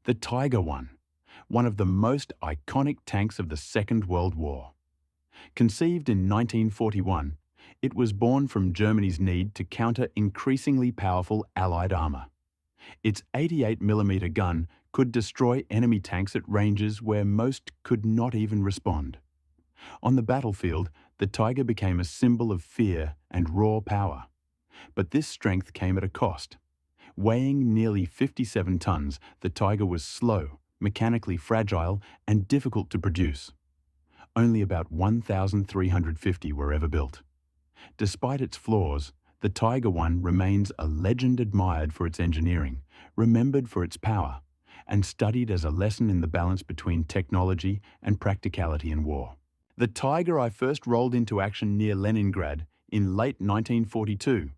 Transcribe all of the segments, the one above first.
The Tiger one of the most iconic tanks of the Second World War. Conceived in 1941, it was born from Germany's need to counter increasingly powerful Allied armour. Its 88mm gun could destroy enemy tanks at ranges where most could not even respond. On the battlefield, the Tiger became a symbol of fear and raw power. But this strength came at a cost. Weighing nearly 57 tons, the Tiger was slow, mechanically fragile, and difficult to produce. Only about 1,350 were ever built. Despite its flaws, the Tiger I remains a legend admired for its engineering, remembered for its power, and studied as a lesson in the balance between technology and practicality in war. The Tiger I first rolled into action near Leningrad in late 1942,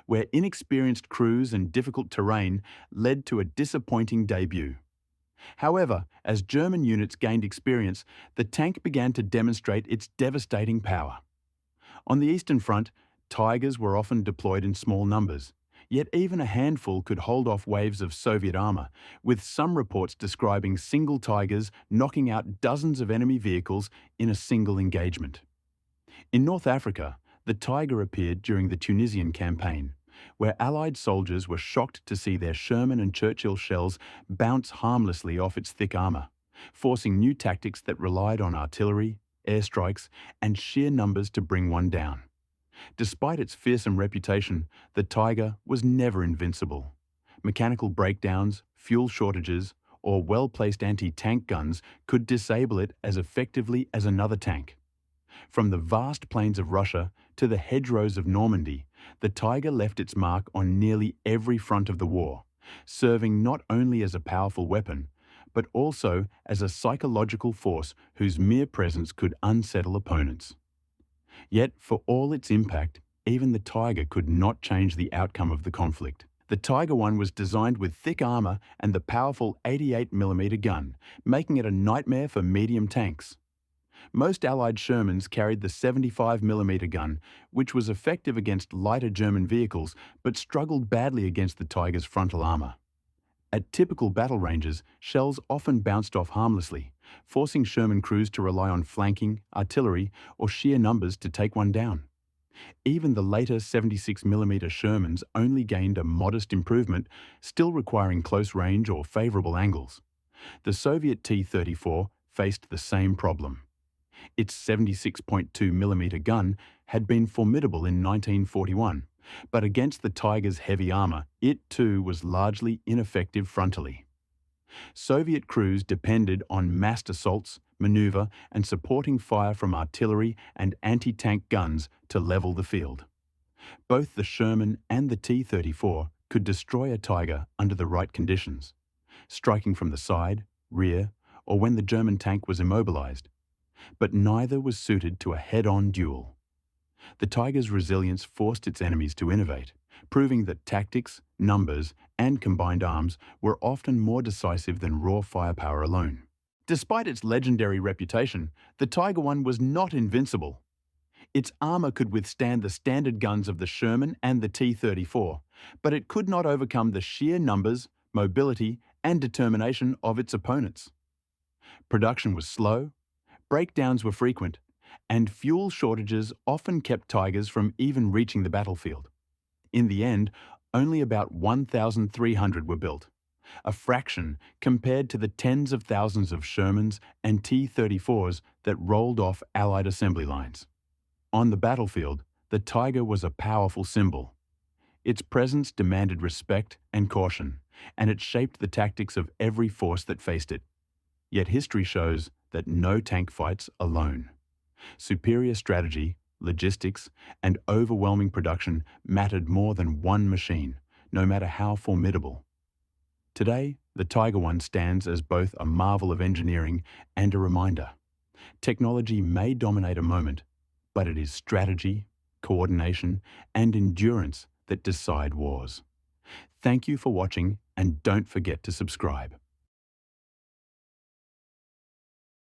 where inexperienced crews and difficult terrain led to a disappointing debut. However, as German units gained experience, the tank began to demonstrate its devastating power. On the Eastern Front, Tigers were often deployed in small numbers, yet even a handful could hold off waves of Soviet armour, with some reports describing single Tigers knocking out dozens of enemy vehicles in a single engagement. In North Africa, the Tiger appeared during the Tunisian campaign, where Allied soldiers were shocked to see their Sherman and Churchill shells bounce harmlessly off its thick armour, forcing new tactics that relied on artillery, airstrikes, and sheer numbers to bring one down. Despite its fearsome reputation, the Tiger was never invincible. Mechanical breakdowns, fuel shortages, or well-placed anti-tank guns could disable it as effectively as another tank. From the vast plains of Russia to the hedgerows of Normandy, the Tiger left its mark on nearly every front of the war, serving not only as a powerful weapon, but also as a psychological force whose mere presence could unsettle opponents. Yet, for all its impact, even the Tiger could not change the outcome of the conflict. The Tiger I was designed with thick armour and the powerful 88mm gun, making it a nightmare for medium tanks. Most Allied Shermans carried the 75mm gun, which was effective against lighter German vehicles but struggled badly against the Tiger's frontal armour. At typical battle ranges, shells often bounced off harmlessly, forcing Sherman crews to rely on flanking, artillery, or sheer numbers to take one down. Even the later 76mm Shermans only gained a modest improvement, still requiring close range or favourable angles. The Soviet T-34 faced the same problem. Its 76.2mm gun had been formidable in 1941, but against the Tiger's heavy armour, it too was largely ineffective frontally. Soviet crews depended on massed assaults, manoeuvre, and supporting fire from artillery and anti-tank guns to level the field. Both the Sherman and the T-34 could destroy a Tiger under the right conditions, striking from the side, rear, or when the German tank was immobilized. But neither was suited to a head-on duel. The Tiger's resilience forced its enemies to innovate, proving that tactics, numbers, and combined arms were often more decisive than raw firepower alone. Despite its legendary reputation, the Tiger I was not invincible. Its armour could withstand the standard guns of the Sherman and the T-34, but it could not overcome the sheer numbers, mobility, and determination of its opponents. Production was slow, breakdowns were frequent, and fuel shortages often kept Tigers from even reaching the battlefield. In the end, only about 1,300 were built, a fraction compared to the tens of thousands of Shermans and T-34s that rolled off Allied assembly lines. On the battlefield, the Tiger was a powerful symbol. Its presence demanded respect and caution, and it shaped the tactics of every force that faced it. Yet history shows that no tank fights alone. Superior strategy, logistics, and overwhelming production mattered more than one machine, no matter how formidable. Today, the Tiger I stands as both a marvel of engineering and a reminder. Technology may dominate a moment, but it is strategy, coordination, and endurance that decide wars. Thank you for watching, and don't forget to subscribe.